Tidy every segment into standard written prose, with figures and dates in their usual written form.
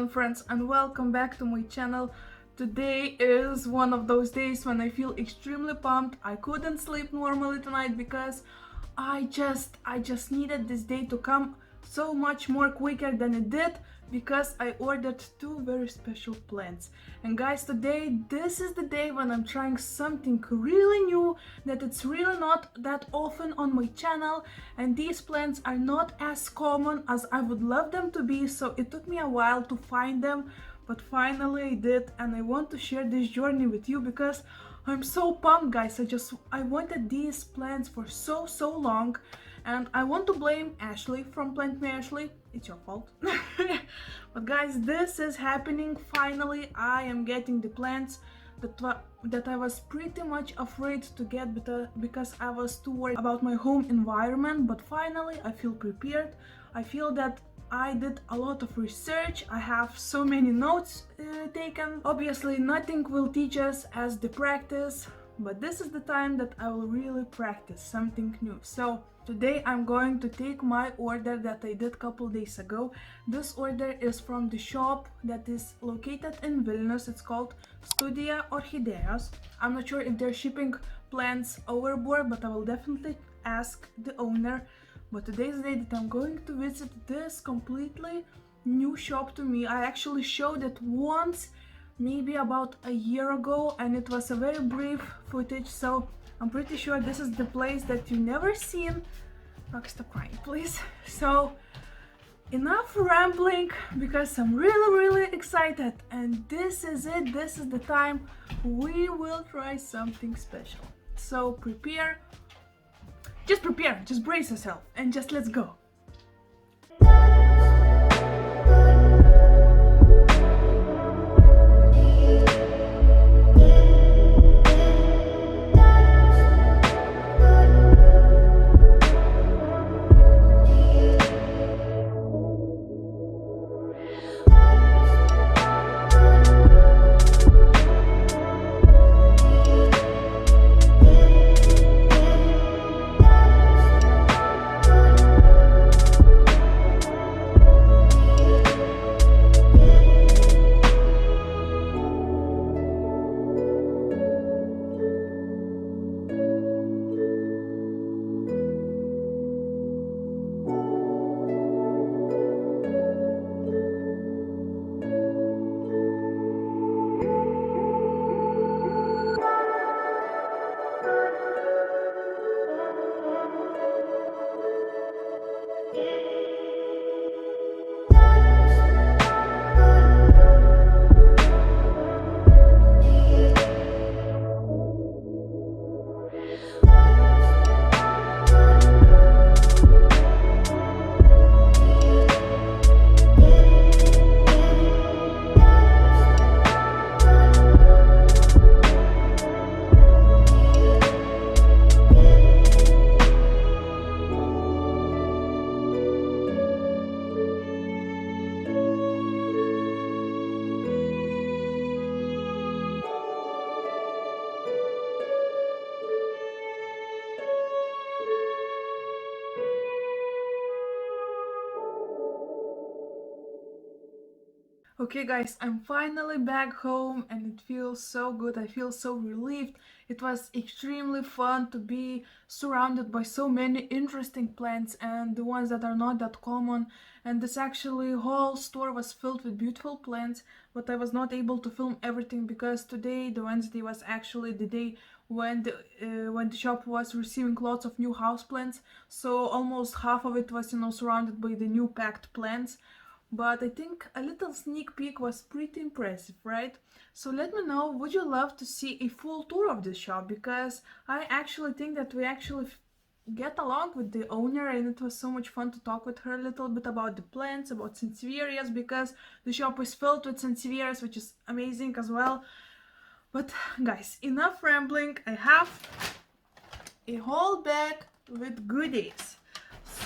friends, and welcome back to my channel. Today is one of those days when I feel extremely pumped. I couldn't sleep normally tonight because I just needed this day to come so much more quicker than it did, because I ordered two very special plants. And guys, today this is the day when I'm trying something really new that it's really not that often on my channel, and these plants are not as common as I would love them to be, so it took me a while to find them, but finally I did, and I want to share this journey with you because I'm so pumped, guys. I wanted these plants for so long, and I want to blame Ashley from Plant Me Ashley. It's your fault. But guys, this is happening. Finally I am getting the plants that I was pretty much afraid to get because I was too worried about my home environment. But finally I feel prepared. I feel that I did a lot of research. I have so many notes taken. Obviously nothing will teach us as the practice, but this is the time that I will really practice something new. So today I'm going to take my order that I did a couple days ago. This order is from the shop that is located in Vilnius. It's called Studia Orchids. I'm not sure if they're shipping plants overboard, but I will definitely ask the owner. But today's the day that I'm going to visit this completely new shop to me. I actually showed it once, maybe about a year ago, and it was a very brief footage, so I'm pretty sure this is the place that you never seen. Okay, stop crying, please. So enough rambling, because I'm really excited, and this is it. This is the time we will try something special. So prepare, just brace yourself, and just let's go. Okay guys, I'm finally back home, and it feels so good. I feel so relieved. It was extremely fun to be surrounded by so many interesting plants, and the ones that are not that common. And this actually whole store was filled with beautiful plants, but I was not able to film everything because today, the Wednesday, was actually the day when the shop was receiving lots of new houseplants. So almost half of it was, surrounded by the new packed plants. But I think a little sneak peek was pretty impressive, right? So let me know, would you love to see a full tour of this shop? Because I actually think that we actually get along with the owner, and it was so much fun to talk with her a little bit about the plants, about sansevierias, because the shop is filled with sansevierias, which is amazing as well. But guys, enough rambling. I have a whole bag with goodies.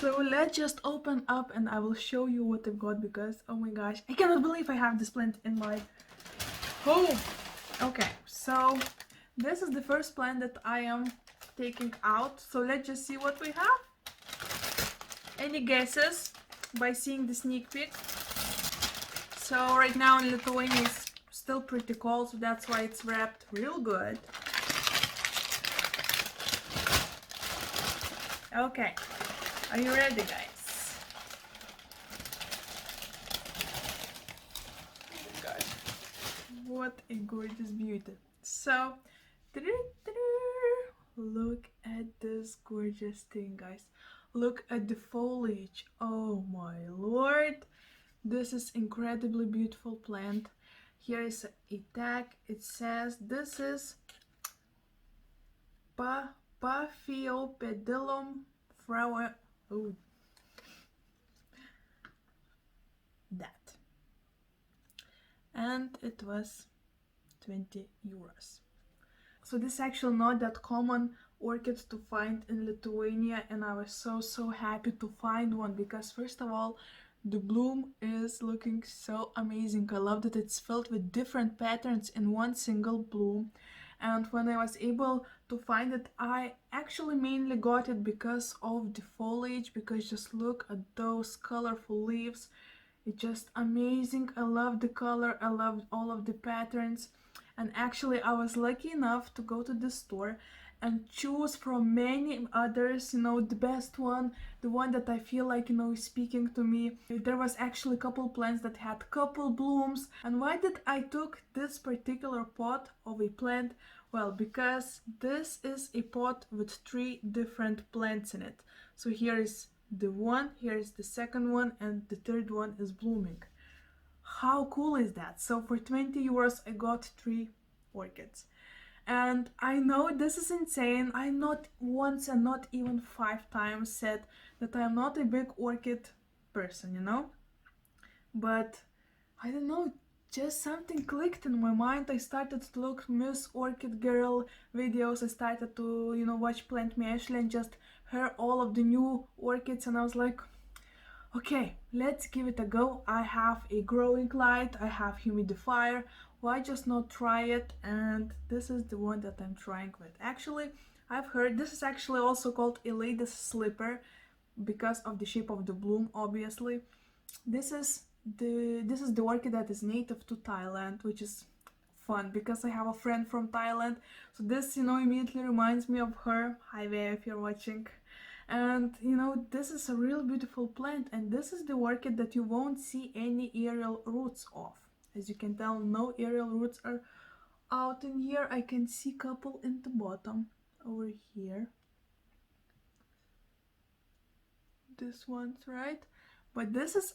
So let's just open up and I will show you what I've got, because oh my gosh, I cannot believe I have this plant in my home. Okay, so this is the first plant that I am taking out. So let's just see what we have. Any guesses by seeing the sneak peek? So right now in Lithuania it's still pretty cold, so that's why it's wrapped real good. Okay, are you ready, guys? Oh my God, what a gorgeous beauty. So, look at this gorgeous thing, guys. Look at the foliage. Oh my lord, this is incredibly beautiful plant. Here is a tag. It says this is Paphiopedilum flower. Oh, that. And it was 20 euros. So this is actually not that common orchids to find in Lithuania, and I was so happy to find one because first of all, the bloom is looking so amazing. I love that it's filled with different patterns in one single bloom. And when I was able to find it, I actually mainly got it because of the foliage, because just look at those colorful leaves. It's just amazing. I love the color, I love all of the patterns. And actually I was lucky enough to go to the store and choose from many others, you know, the best one, the one that I feel like, you know, is speaking to me. There was actually a couple plants that had couple blooms. And why did I took this particular pot of a plant? Well, because this is a pot with 3 different plants in it. So here is the one, here is the second one, and the third one is blooming. How cool is that? So for 20 euros I got 3 orchids. And I know this is insane. I not once and not even 5 times said that I am not a big orchid person, you know? But I don't know, just something clicked in my mind. I started to look Miss Orchid Girl videos. I started to, you know, watch Plant Me Ashley and just heard all of the new orchids, and I was like, okay, let's give it a go. I have a growing light, I have humidifier, why just not try it? And this is the one that I'm trying with. Actually, I've heard this is actually also called a lady's slipper because of the shape of the bloom, obviously. This is the orchid that is native to Thailand, which is fun because I have a friend from Thailand. So this, you know, immediately reminds me of her. Hi there if you're watching. And you know, this is a real beautiful plant, and this is the orchid that you won't see any aerial roots of. As you can tell, no aerial roots are out in here. I can see a couple in the bottom over here. This one's right, but this is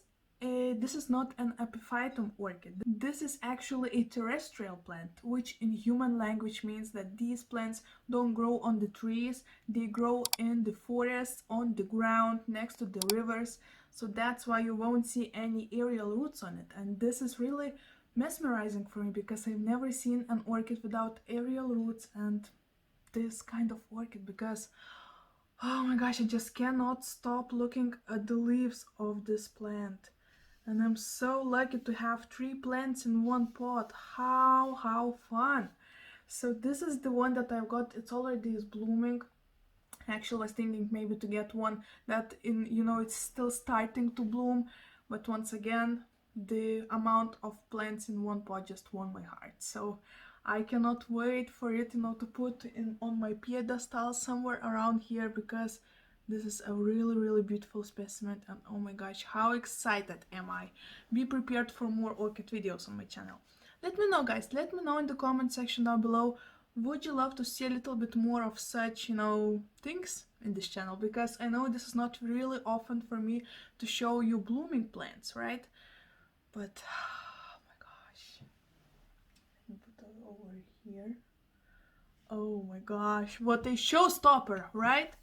not an epiphytum orchid. This is actually a terrestrial plant, which in human language means that these plants don't grow on the trees, they grow in the forests, on the ground, next to the rivers. So that's why you won't see any aerial roots on it. And this is really mesmerizing for me because I've never seen an orchid without aerial roots and this kind of orchid, because oh my gosh, I just cannot stop looking at the leaves of this plant. And I'm so lucky to have 3 plants in one pot. How fun. So this is the one that I've got. It's already is blooming. Actually, I was thinking maybe to get one that it's still starting to bloom. But once again, the amount of plants in one pot just won my heart. So I cannot wait for it, to put on my pedestal somewhere around here, because this is a really beautiful specimen, and oh my gosh, how excited am I. Be prepared for more orchid videos on my channel. Let me know, guys, let me know in the comment section down below, would you love to see a little bit more of such, things in this channel? Because I know this is not really often for me to show you blooming plants, right? But, oh my gosh. Let me put it over here. Oh my gosh, what a showstopper, right?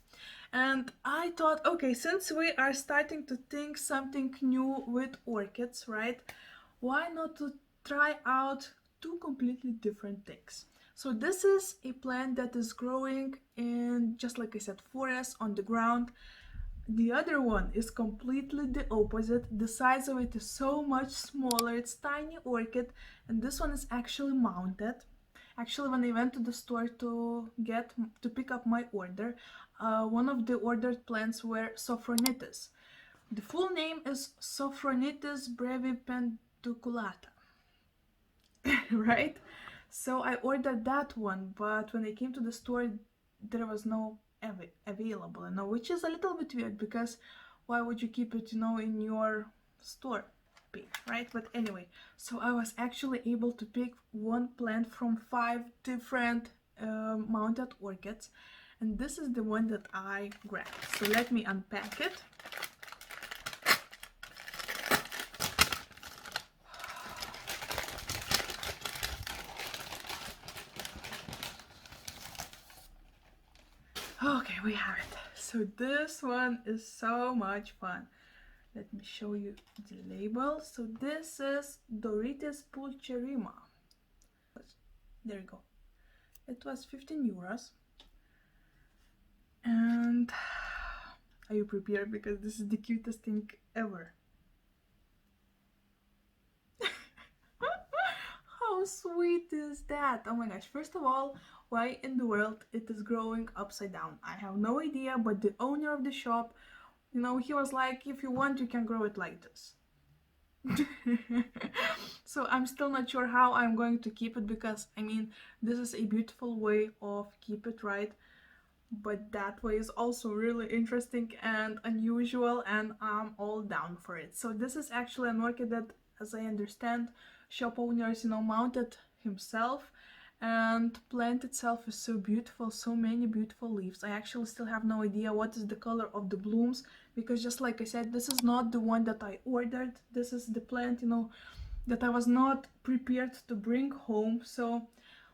And I thought, okay, since we are starting to think something new with orchids, right? Why not to try out 2 completely different things? So this is a plant that is growing in, just like I said, forest on the ground. The other one is completely the opposite. The size of it is so much smaller. It's tiny orchid, and this one is actually mounted. Actually, when I went to the store to pick up my order, one of the ordered plants were Sophronitis. The full name is Sophronitis Tuculata. Right? So I ordered that one, but when I came to the store, there was no available, which is a little bit weird, because why would you keep it, in your store page, right? But anyway, so I was actually able to pick one plant from 5 different mounted orchids, and this is the one that I grabbed. So let me unpack it. Okay, we have it. So this one is so much fun. Let me show you the label. So this is Doritis pulcherrima. There you go. It was 15 euros. And are you prepared? Because this is the cutest thing ever. How sweet is that? Oh my gosh. First of all, why in the world it is growing upside down? I have no idea, but the owner of the shop, he was like, if you want, you can grow it like this. So I'm still not sure how I'm going to keep it, because I mean, this is a beautiful way of keep it, right? But that way is also really interesting and unusual, and I'm all down for it. So this is actually an orchid that, as I understand, shop owners, mounted himself, and plant itself is so beautiful, so many beautiful leaves. I actually still have no idea what is the color of the blooms, because just like I said, this is not the one that I ordered. This is the plant, that I was not prepared to bring home. So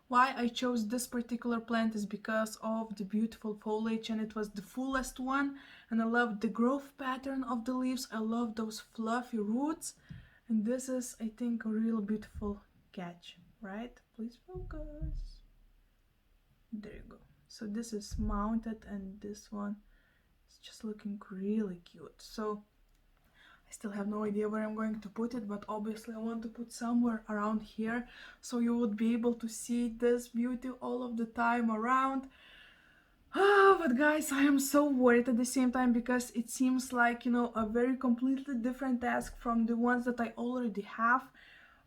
why I chose this particular plant is because of the beautiful foliage, and it was the fullest one, and I love the growth pattern of the leaves. I love those fluffy roots, and this is, I think, a real beautiful catch, right? Please focus. There you go. So this is mounted, and this one is just looking really cute. So I still have no idea where I'm going to put it, but obviously I want to put somewhere around here, so you would be able to see this beauty all of the time around. But guys, I am so worried at the same time, because it seems like, a very completely different task from the ones that I already have.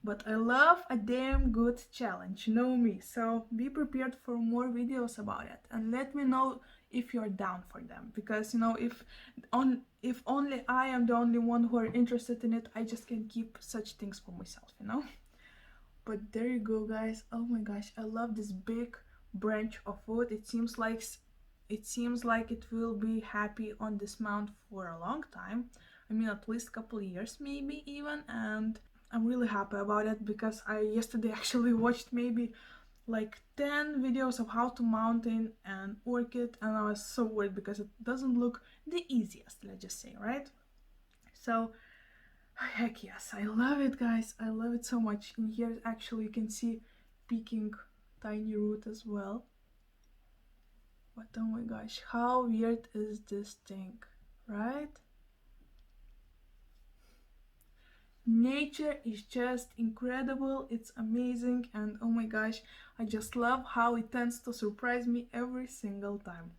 But I love a damn good challenge, you know me, so be prepared for more videos about it, and let me know if you're down for them, because if only I am the only one who are interested in it, I just can't keep such things for myself, But there you go, guys. Oh my gosh, I love this big branch of wood. It seems like it will be happy on this mount for a long time. I mean, at least a couple years, maybe even, and I'm really happy about it, because I yesterday actually watched maybe like 10 videos of how to mount in an orchid, and I was so worried because it doesn't look the easiest, let's just say, right? So heck yes, I love it, guys. I love it so much. In here actually you can see peeking tiny root as well. But oh my gosh, how weird is this thing, right? Nature is just incredible, it's amazing, and oh my gosh, I just love how it tends to surprise me every single time.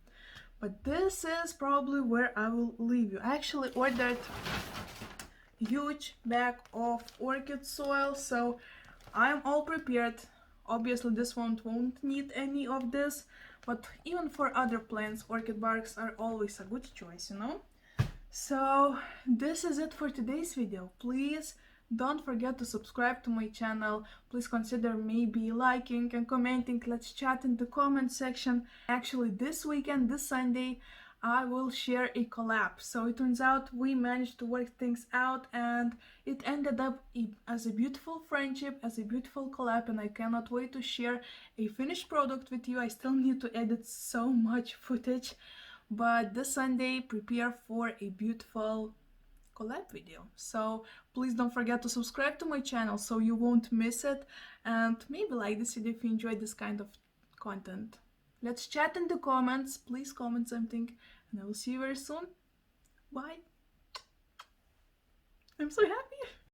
But this is probably where I will leave you. I actually ordered a huge bag of orchid soil, so I'm all prepared. Obviously this one won't need any of this, but even for other plants, orchid barks are always a good choice, So this is it for today's video. Please don't forget to subscribe to my channel. Please consider maybe liking and commenting. Let's chat in the comment section. Actually, this weekend, this Sunday, I will share a collab. So it turns out we managed to work things out, and it ended up as a beautiful friendship, as a beautiful collab, and I cannot wait to share a finished product with you. I still need to edit so much footage. But this Sunday, prepare for a beautiful collab video. So please don't forget to subscribe to my channel so you won't miss it, and maybe like this video if you enjoy this kind of content. Let's chat in the comments. Please comment something, and I will see you very soon. Bye. I'm so happy.